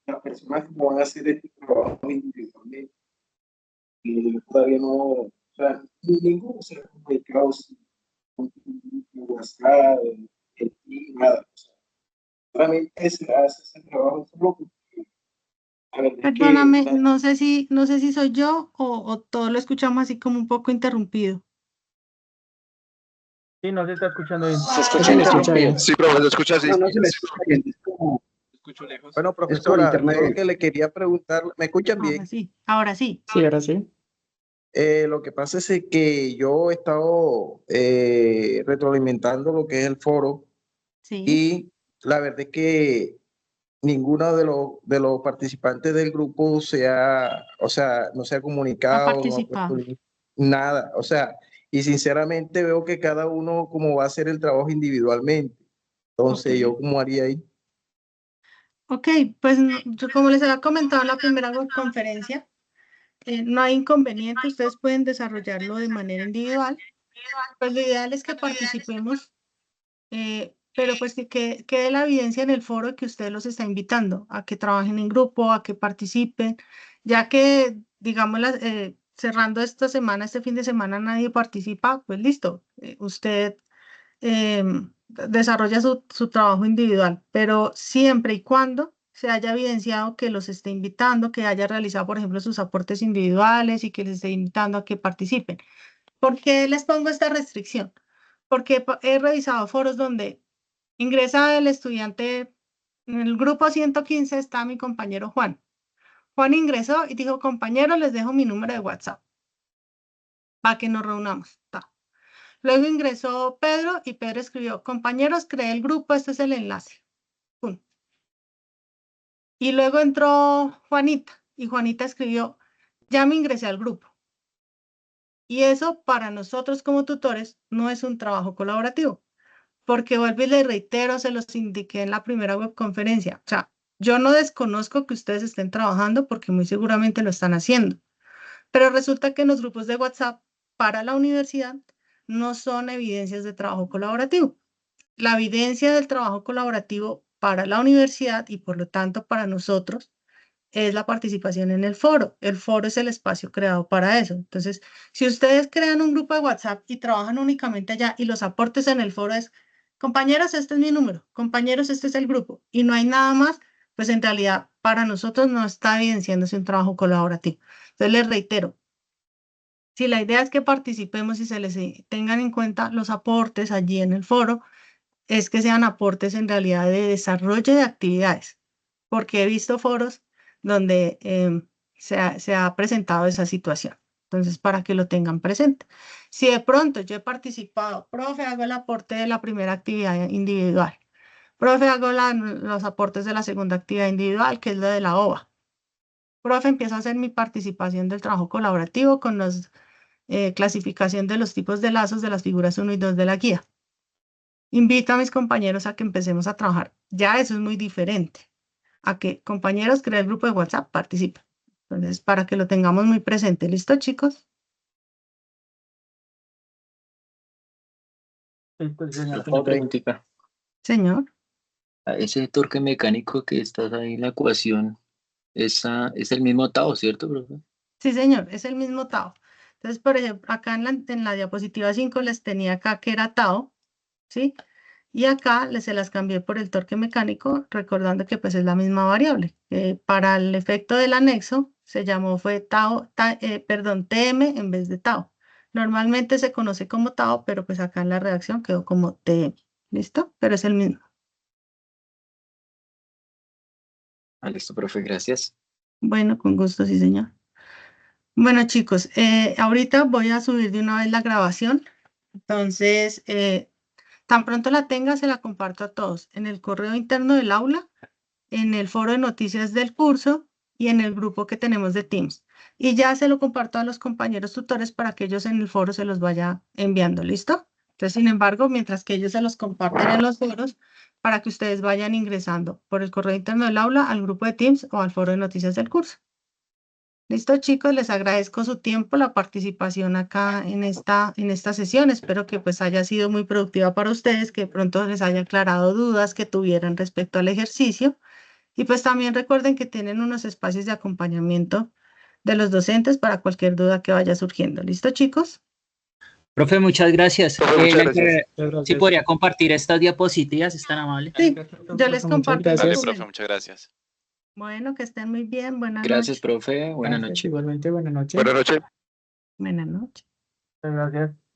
las personas que van a hacer este trabajo individualmente, y todavía no, o sea, ninguno se ha comunicado con WhatsApp, el team, nada. O sea, solamente se hace ese trabajo solo porque la verdad es que Perdóname, no sé si soy yo o todo lo escuchamos así como un poco interrumpido. Sí, no se está escuchando bien. Se Se escucha le escucha interrumpido. bien. Sí, profe, se escucha así. no, no se me escucha bien, es como, Escucho lejos. Bueno, es por profesora, yo internet. lo que le quería preguntar, ¿me escuchan Ahora bien? sí, ahora sí. Sí, ahora sí. Lo que pasa es que yo he estado retroalimentando lo que es el foro Sí, y la verdad es que ninguno de los participantes del grupo o sea, no se ha ha comunicado, no ha puesto participado. nada. O sea, y sinceramente veo que cada uno como va a hacer el trabajo individualmente. Ok. Entonces, ¿yo cómo haría ahí? Ok, pues yo como les había comentado en la primera conferencia, no hay inconveniente, ustedes pueden desarrollarlo de manera individual. Pues lo ideal es que participemos, pero pues que quede la evidencia en el foro que usted los está invitando a que trabajen en grupo, a que participen, ya que, digamos, cerrando esta semana, este fin de semana nadie participa, pues listo, usted desarrolla su trabajo individual, pero siempre y cuando se haya evidenciado que los esté invitando, que haya realizado, por ejemplo, sus aportes individuales y que les esté invitando a que participen. ¿Por qué les pongo esta restricción? Porque he revisado foros donde ingresa el estudiante, en el grupo 115 está mi compañero Juan. Juan ingresó y dijo, compañero, les dejo mi número de WhatsApp para que nos reunamos. Ta. Luego ingresó Pedro y Pedro escribió, compañeros, creé el grupo, este es el enlace. Pum. Y luego entró Juanita y Juanita escribió, ya me ingresé al grupo. Y eso para nosotros como tutores no es un trabajo colaborativo, porque vuelvo y les reitero, se los indiqué en la primera webconferencia. O sea, yo no desconozco que ustedes estén trabajando porque muy seguramente lo están haciendo, pero resulta que en los grupos de WhatsApp para la universidad no son evidencias de trabajo colaborativo. La evidencia del trabajo colaborativo para la universidad y por lo tanto para nosotros es la participación en el foro. El foro es el espacio creado para eso. Entonces, si ustedes crean un grupo de WhatsApp y trabajan únicamente allá y los aportes en el foro es, compañeros, este es mi número, compañeros, este es el grupo y no hay nada más, pues en realidad para nosotros no está evidenciándose un trabajo colaborativo. Entonces, les reitero, si la idea es que participemos y se les tengan en cuenta los aportes allí en el foro, es que sean aportes en realidad de desarrollo de actividades, porque he visto foros donde se ha presentado esa situación. Entonces, para que lo tengan presente. Si de pronto yo he participado, profe, hago el aporte de la primera actividad individual, profe, hago los aportes de la segunda actividad individual, que es la de la OVA. Profe, empiezo a hacer mi participación del trabajo colaborativo con la clasificación de los tipos de lazos de las figuras 1 y 2 de la guía. Invito a mis compañeros a que empecemos a trabajar. Ya eso es muy diferente a que compañeros creen el grupo de WhatsApp, participen. Entonces, para que lo tengamos muy presente. ¿Listo, chicos? Listo, señor. Una preguntita. Señor. Ese torque mecánico que está ahí en la ecuación, es el mismo Tao, ¿cierto, profe? Sí, señor, es el mismo Tao. Entonces, por ejemplo, acá en la diapositiva 5 les tenía acá que era Tao, ¿sí? Y acá se las cambié por el torque mecánico, recordando que pues es la misma variable. Para el efecto del anexo se llamó fue TM en vez de Tao. Normalmente se conoce como Tao, pero pues acá en la redacción quedó como TM. ¿Listo? Pero es el mismo. Ah, listo, profe, gracias. Bueno, con gusto, sí, señor. Bueno, chicos, ahorita voy a subir de una vez la grabación. Entonces, tan pronto la tenga, se la comparto a todos en el correo interno del aula, en el foro de noticias del curso y en el grupo que tenemos de Teams. Y ya se lo comparto a los compañeros tutores para que ellos en el foro se los vaya enviando, ¿listo? Entonces, sin embargo, mientras que ellos se los comparten en los foros, para que ustedes vayan ingresando por el correo interno del aula al grupo de Teams o al foro de noticias del curso. Listo, chicos, les agradezco su tiempo, la participación acá en esta sesión. Espero que pues haya sido muy productiva para ustedes, que de pronto les haya aclarado dudas que tuvieran respecto al ejercicio. Y pues también recuerden que tienen unos espacios de acompañamiento de los docentes para cualquier duda que vaya surgiendo. ¿Listo, chicos? Profe, muchas gracias. Profe, muchas gracias. Si podría compartir estas diapositivas, es tan amable. Sí, yo les comparto. Dale, Gracias. profe, muchas gracias. Bueno, que estén muy bien. Buenas Gracias, noches. profe. Buenas Gracias, noches. igualmente, buenas noches. Buenas noches. Buenas noches. Gracias.